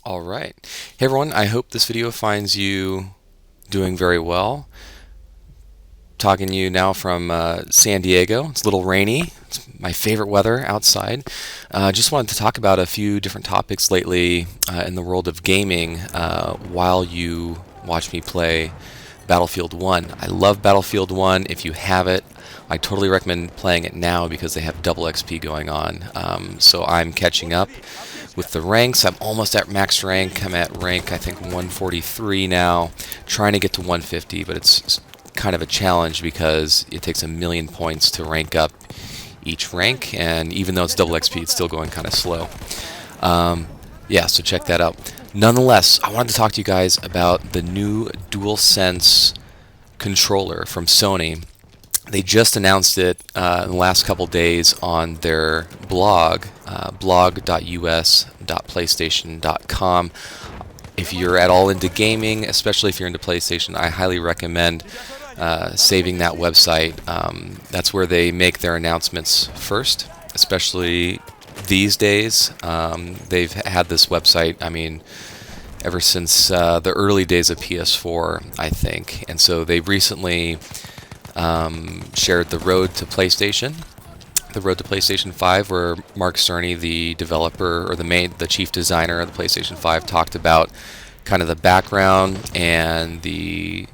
All right. Hey everyone, I hope this video finds you doing very well. Talking to you now from San Diego. It's a little rainy. It's my favorite weather outside. Just wanted to talk about a few different topics lately in the world of gaming while you watch me play Battlefield 1. I love Battlefield 1. If you have it, I totally recommend playing it now because they have double XP going on. So I'm catching up with the ranks. I'm almost at max rank. I'm at rank, I think, 143 now, trying to get to 150, but it's kind of a challenge because it takes 1,000,000 points to rank up each rank, and even though it's double XP, it's still going kind of slow. Yeah, so check that out. Nonetheless, I wanted to talk to you guys about the new DualSense controller from Sony. They just announced it in the last couple days on their blog, blog.us.playstation.com. If you're at all into gaming, especially if you're into PlayStation, I highly recommend saving that website. That's where they make their announcements first, especially these days. They've had this website, I mean, ever since the early days of PS4, I think. And so they recently shared the road to PlayStation 5, where Mark Cerny, the developer or the chief designer of the PlayStation 5, talked about kind of the background and the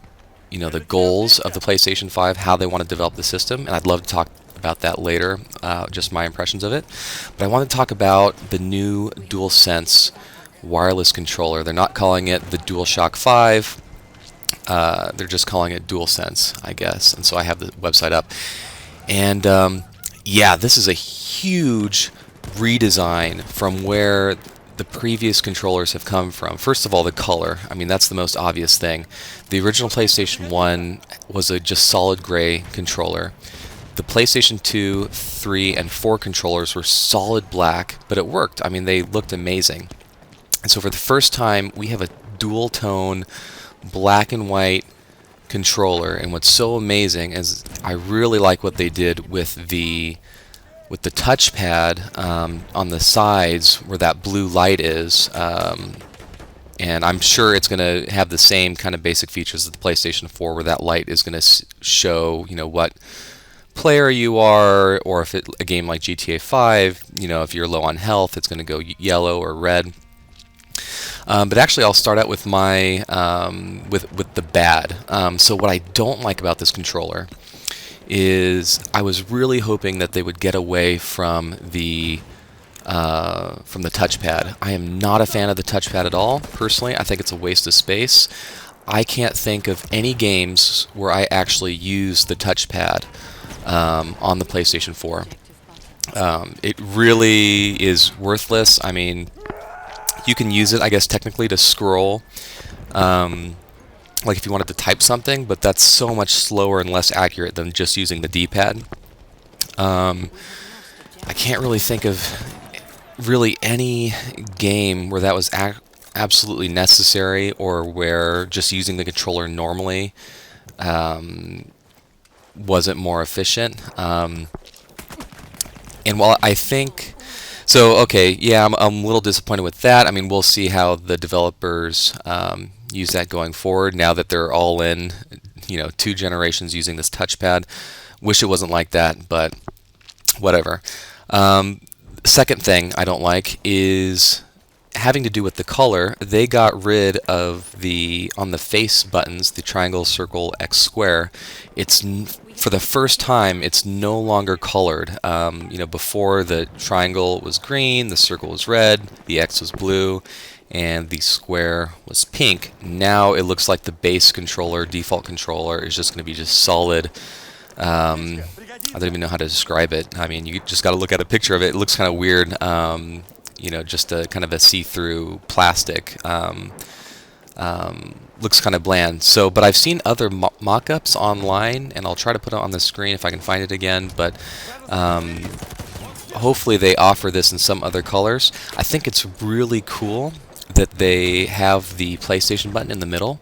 goals of the PlayStation 5, how they want to develop the system, and I'd love to talk about that later, just my impressions of it. But I want to talk about the new DualSense wireless controller. They're not calling it the DualShock 5. They're just calling it DualSense, I guess. And so I have the website up. And yeah, this is a huge redesign from where the previous controllers have come from. First of all, the color. I mean, that's the most obvious thing. The original PlayStation 1 was a just solid gray controller. The PlayStation 2, 3, and 4 controllers were solid black, but it worked. I mean, they looked amazing. And so for the first time, we have a dual tone black and white controller, and what's so amazing is I really like what they did with the touchpad on the sides where that blue light is, and I'm sure it's going to have the same kind of basic features as the PlayStation 4, where that light is going to show what player you are, or if a game like GTA 5, if you're low on health, it's going to go yellow or red. But actually, I'll start out with my with the bad. So what I don't like about this controller is I was really hoping that they would get away from the touchpad. I am not a fan of the touchpad at all. Personally, I think it's a waste of space. I can't think of any games where I actually use the touchpad on the PlayStation 4. It really is worthless. I mean, you can use it, I guess, technically to scroll, like if you wanted to type something, but that's so much slower and less accurate than just using the D-pad. I can't really think of really any game where that was absolutely necessary, or where just using the controller normally wasn't more efficient. And while I think... So, okay, yeah, I'm a little disappointed with that. I mean, we'll see how the developers use that going forward now that they're all in, 2 generations using this touchpad. Wish it wasn't like that, but whatever. Second thing I don't like is having to do with the color. They got rid of on the face buttons, the triangle, circle, X, square. For the first time, it's no longer colored. Before, the triangle was green, the circle was red, the X was blue, and the square was pink. Now it looks like the base controller, default controller, is just going to be just solid. I don't even know how to describe it. I mean, you just got to look at a picture of it. It looks kind of weird. Just a kind of a see-through plastic. Looks kind of bland. So, but I've seen other mock-ups online, and I'll try to put it on the screen if I can find it again, but hopefully they offer this in some other colors. I think it's really cool that they have the PlayStation button in the middle.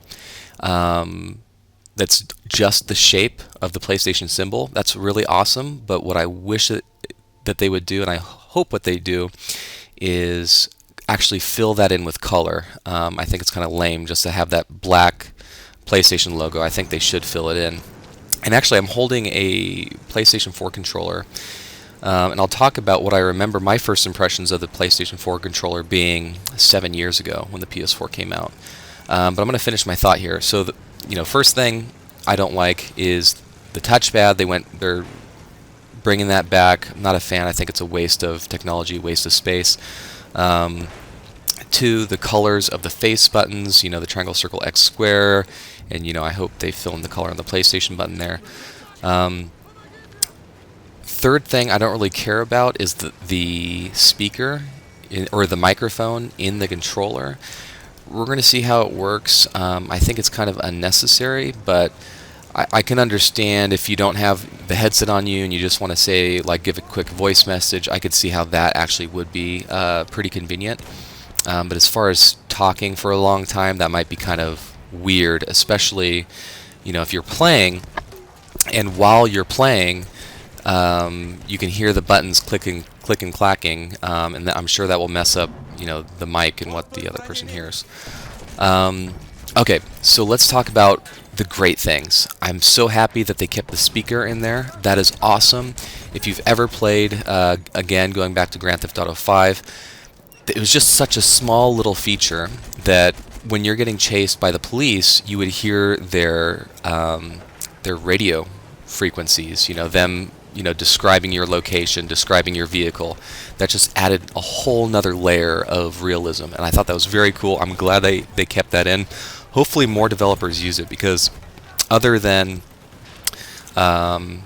That's just the shape of the PlayStation symbol. That's really awesome, but what I wish that they would do, and I hope what they do, is actually fill that in with color. I think it's kind of lame just to have that black PlayStation logo. I think they should fill it in. And actually, I'm holding a PlayStation 4 controller, and I'll talk about what I remember my first impressions of the PlayStation 4 controller being 7 years ago when the PS4 came out. But I'm going to finish my thought here. So, first thing I don't like is the touchpad. They're bringing that back. I'm not a fan. I think it's a waste of technology, waste of space. Two, the colors of the face buttons, the triangle, circle, X, square, and I hope they fill in the color on the PlayStation button there. Third thing I don't really care about is the speaker or the microphone in the controller. We're going to see how it works. I think it's kind of unnecessary, but I can understand if you don't have the headset on you and you just want to say, like, give a quick voice message. I could see how that actually would be pretty convenient. But as far as talking for a long time, that might be kind of weird, especially, if you're playing, and while you're playing, you can hear the buttons clicking, clacking, and I'm sure that will mess up, the mic and what the other person hears. Okay, so let's talk about the great things. I'm so happy that they kept the speaker in there. That is awesome. If you've ever played, again, going back to Grand Theft Auto 5, it was just such a small little feature that when you're getting chased by the police, you would hear their radio frequencies, them describing your location, describing your vehicle. That just added a whole nother layer of realism, and I thought that was very cool. I'm glad they kept that in. Hopefully more developers use it, because other than Grand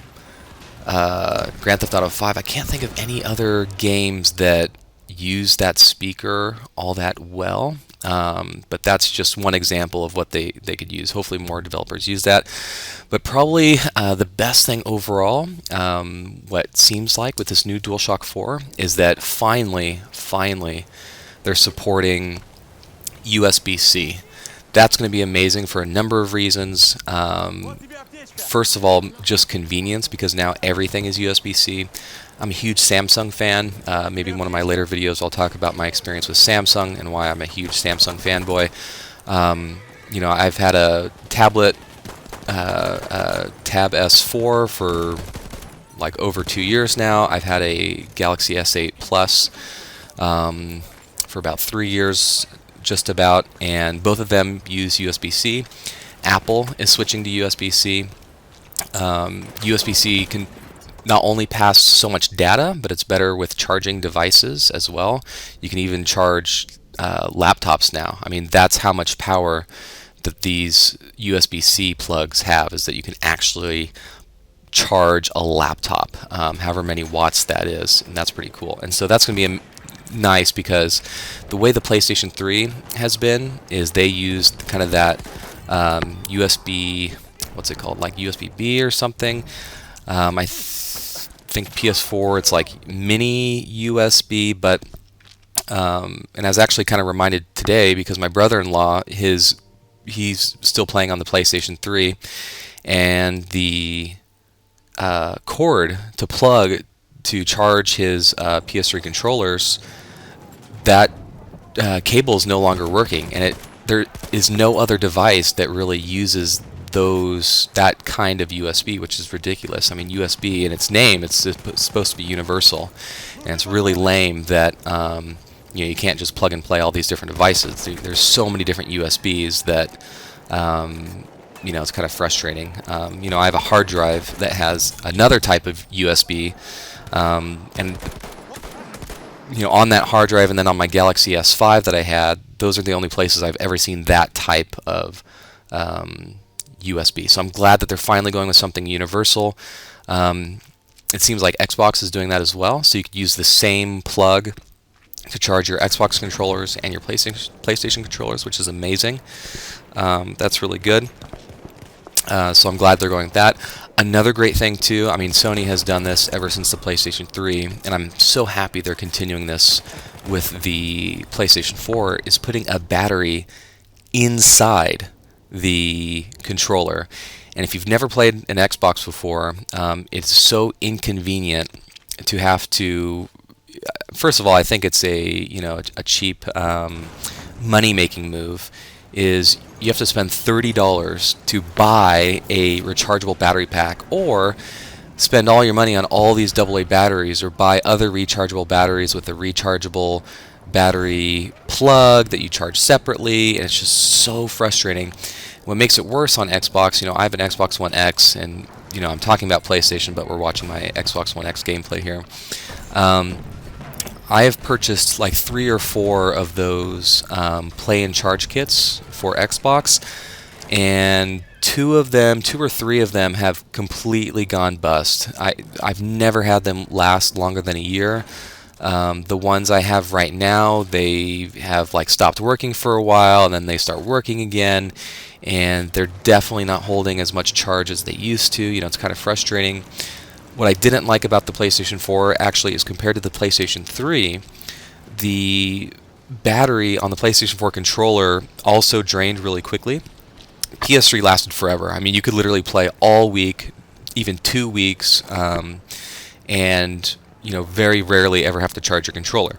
Theft Auto 5, I can't think of any other games that use that speaker all that well. But that's just one example of what they could use. Hopefully more developers use that. But probably the best thing overall, what seems like with this new DualShock 4, is that finally they're supporting USB-C. That's going to be amazing for a number of reasons. First of all, just convenience, because now everything is USB-C. I'm a huge Samsung fan. Maybe in one of my later videos I'll talk about my experience with Samsung and why I'm a huge Samsung fanboy. I've had a tablet, Tab S4 for like over 2 years now. I've had a Galaxy S8 Plus for about 3 years, just about, and both of them use USB-C. Apple is switching to USB-C. USB-C can not only pass so much data, but it's better with charging devices as well. You can even charge laptops now. I mean, that's how much power that these USB-C plugs have, is that you can actually charge a laptop, however many watts that is, and that's pretty cool. And so that's going to be nice, because the way the PlayStation 3 has been is they used kind of that USB, what's it called, like USB-B or something. I think PS4 it's like mini USB, but and I was actually kind of reminded today because my brother-in-law, he's still playing on the PlayStation 3, and the cord to plug to charge his PS3 controllers, that cable is no longer working, and there is no other device that really uses that kind of USB, which is ridiculous. I mean, USB in its name, it's supposed to be universal, and it's really lame that you can't just plug and play all these different devices. There's so many different USBs that it's kind of frustrating. I have a hard drive that has another type of USB, and on that hard drive, and then on my Galaxy S5 that I had, those are the only places I've ever seen that type of USB. So I'm glad that they're finally going with something universal. It seems like Xbox is doing that as well, so you could use the same plug to charge your Xbox controllers and your PlayStation controllers, which is amazing. That's really good. So I'm glad they're going with that. Another great thing too, I mean, Sony has done this ever since the PlayStation 3, and I'm so happy they're continuing this with the PlayStation 4, is putting a battery inside the controller. And if you've never played an Xbox before, it's so inconvenient to have to first of all, I think it's a cheap money-making move. Is you have to spend $30 to buy a rechargeable battery pack, or spend all your money on all these AA batteries, or buy other rechargeable batteries with a rechargeable battery plug that you charge separately, and it's just so frustrating. What makes it worse on Xbox, I have an Xbox One X, and I'm talking about PlayStation, but we're watching my Xbox One X gameplay here. I have purchased like 3 or 4 of those play and charge kits for Xbox, and 2 or 3 of them have completely gone bust. I've never had them last longer than a year. The ones I have right now, they have like stopped working for a while, and then they start working again, and they're definitely not holding as much charge as they used to. It's kind of frustrating. What I didn't like about the PlayStation 4 actually is, compared to the PlayStation 3, the battery on the PlayStation 4 controller also drained really quickly. PS3 lasted forever. I mean, you could literally play all week, even 2 weeks, and very rarely ever have to charge your controller.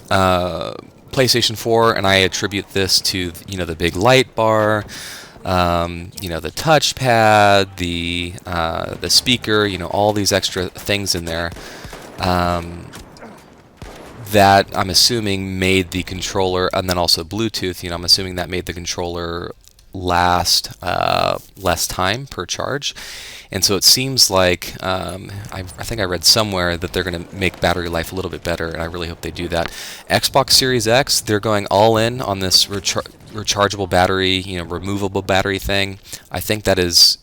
PlayStation 4, and I attribute this to the big light bar, the touchpad, the speaker, all these extra things in there, that I'm assuming made the controller, and then also Bluetooth, I'm assuming that made the controller last less time per charge. And so it seems like, I think I read somewhere that they're going to make battery life a little bit better, and I really hope they do that. Xbox Series X, they're going all in on this rechargeable battery, removable battery thing. I think that is,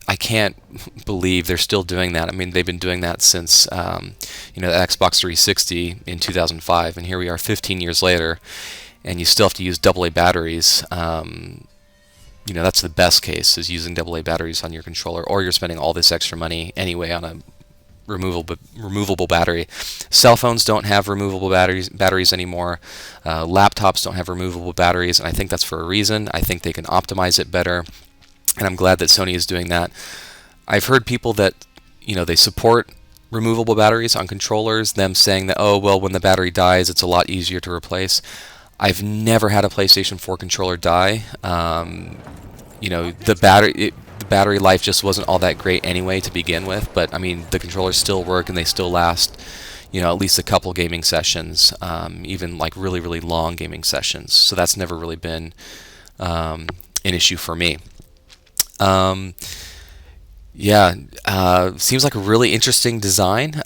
I can't believe they're still doing that. I mean, they've been doing that since, the Xbox 360 in 2005, and here we are 15 years later, and you still have to use AA batteries. That's the best case, is using AA batteries on your controller, or you're spending all this extra money anyway on a removable battery. Cell phones don't have removable batteries anymore. Laptops don't have removable batteries, and I think that's for a reason. I think they can optimize it better, and I'm glad that Sony is doing that. I've heard people that they support removable batteries on controllers, them saying that, oh well, when the battery dies, it's a lot easier to replace. I've never had a PlayStation 4 controller die. The battery life just wasn't all that great anyway to begin with, but I mean, the controllers still work, and they still last, at least a couple gaming sessions, even like really, really long gaming sessions. So that's never really been an issue for me. Seems like a really interesting design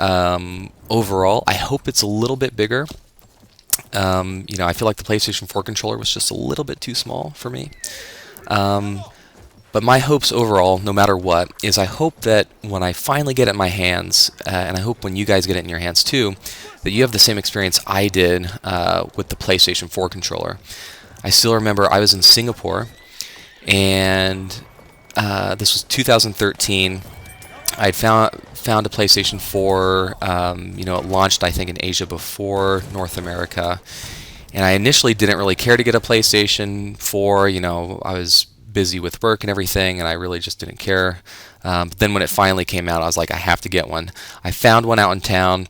overall. I hope it's a little bit bigger. I feel like the PlayStation 4 controller was just a little bit too small for me. But my hopes overall, no matter what, is I hope that when I finally get it in my hands, and I hope when you guys get it in your hands too, that you have the same experience I did with the PlayStation 4 controller. I still remember I was in Singapore, and this was 2013. I had found a PlayStation 4. It launched, I think, in Asia before North America. And I initially didn't really care to get a PlayStation 4. I was busy with work and everything, and I really just didn't care. But then when it finally came out, I was like, I have to get one. I found one out in town,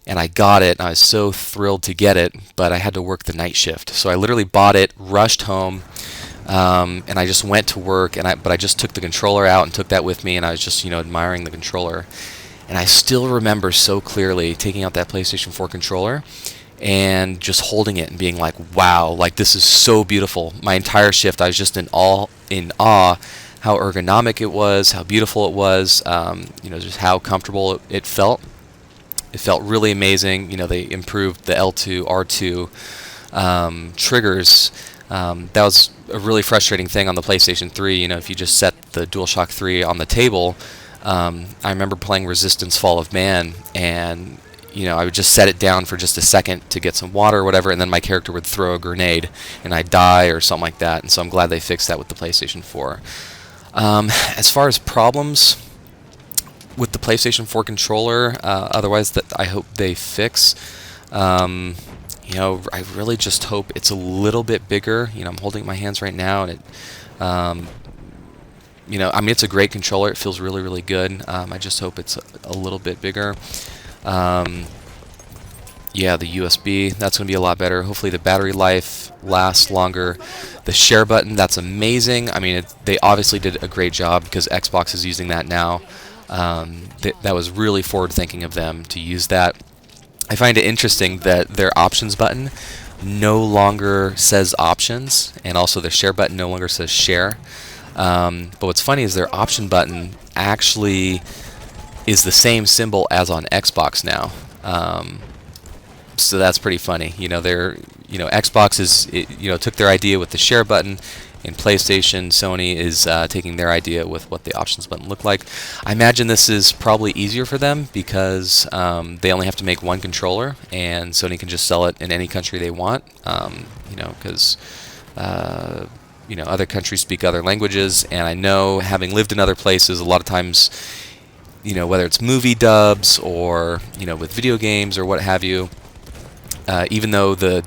and I got it. I was so thrilled to get it, but I had to work the night shift. So I literally bought it, rushed home, and I just went to work, but I just took the controller out and took that with me, and I was just admiring the controller. And I still remember so clearly taking out that PlayStation 4 controller and just holding it and being like, wow, like this is so beautiful. My entire shift, I was just in awe how ergonomic it was, how beautiful it was, just how comfortable it felt. It felt really amazing. They improved the L2, R2 triggers. That was a really frustrating thing on the PlayStation 3. If you just set the DualShock 3 on the table, I remember playing Resistance Fall of Man, and I would just set it down for just a second to get some water or whatever, and then my character would throw a grenade and I'd die or something like that. And so I'm glad they fixed that with the PlayStation 4. As far as problems with the PlayStation 4 controller, otherwise that I hope they fix, I really just hope it's a little bit bigger. I'm holding it in my hands right now, and it, it's a great controller. It feels really, really good. I just hope it's a little bit bigger. Yeah, the USB, that's going to be a lot better. Hopefully the battery life lasts longer. The share button, that's amazing. I mean, they obviously did a great job because Xbox is using that now. That was really forward thinking of them to use that. I find it interesting that their options button no longer says options, and also their share button no longer says share. But what's funny is their option button actually is the same symbol as on Xbox now. So that's pretty funny. Xbox took their idea with the share button, and PlayStation, Sony is taking their idea with what the options button looked like. I imagine this is probably easier for them because they only have to make one controller, and Sony can just sell it in any country they want. Because other countries speak other languages, and I know, having lived in other places, a lot of times, whether it's movie dubs or with video games or what have you, even though the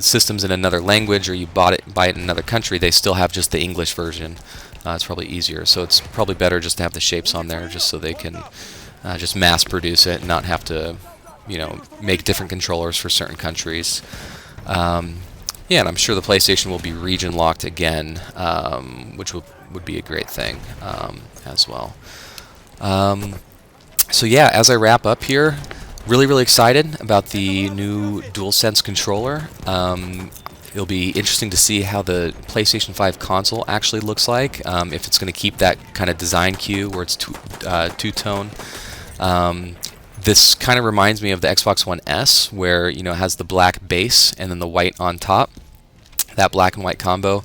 system's in another language or you buy it in another country, they still have just the English version. It's probably easier, so it's probably better just to have the shapes on there, just so they can just mass produce it and not have to make different controllers for certain countries. Yeah, and I'm sure the PlayStation will be region locked again, which would be a great thing as well. So yeah, as I wrap up here, really excited about the new DualSense controller. It'll be interesting to see how the PlayStation 5 console actually looks like, if it's going to keep that kind of design cue where it's two-tone. This kind of reminds me of the Xbox One S, where it has the black base and then the white on top. That black and white combo,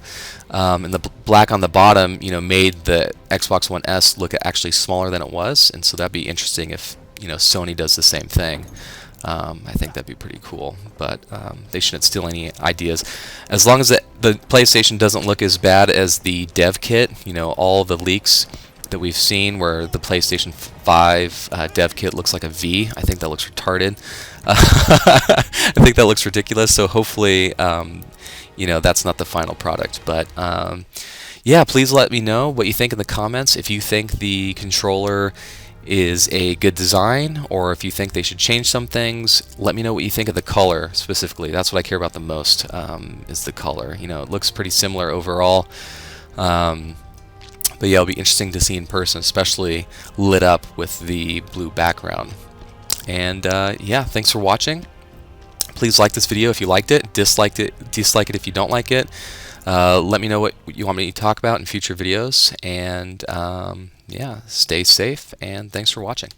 and the black on the bottom, made the Xbox One S look actually smaller than it was, and so that'd be interesting if Sony does the same thing. I think that'd be pretty cool, but they shouldn't steal any ideas. As long as the PlayStation doesn't look as bad as the dev kit, all the leaks that we've seen where the PlayStation 5 dev kit looks like a V. I think that looks retarded. I think that looks ridiculous, so hopefully that's not the final product. But yeah, please let me know what you think in the comments. If you think the controller is a good design, or if you think they should change some things, let me know what you think of the color specifically. That's what I care about the most, is the color. It looks pretty similar overall. But yeah, it'll be interesting to see in person, especially lit up with the blue background. And yeah, thanks for watching. Please like this video if you liked it, dislike it if you don't like it. Let me know what you want me to talk about in future videos, and yeah, stay safe, and thanks for watching.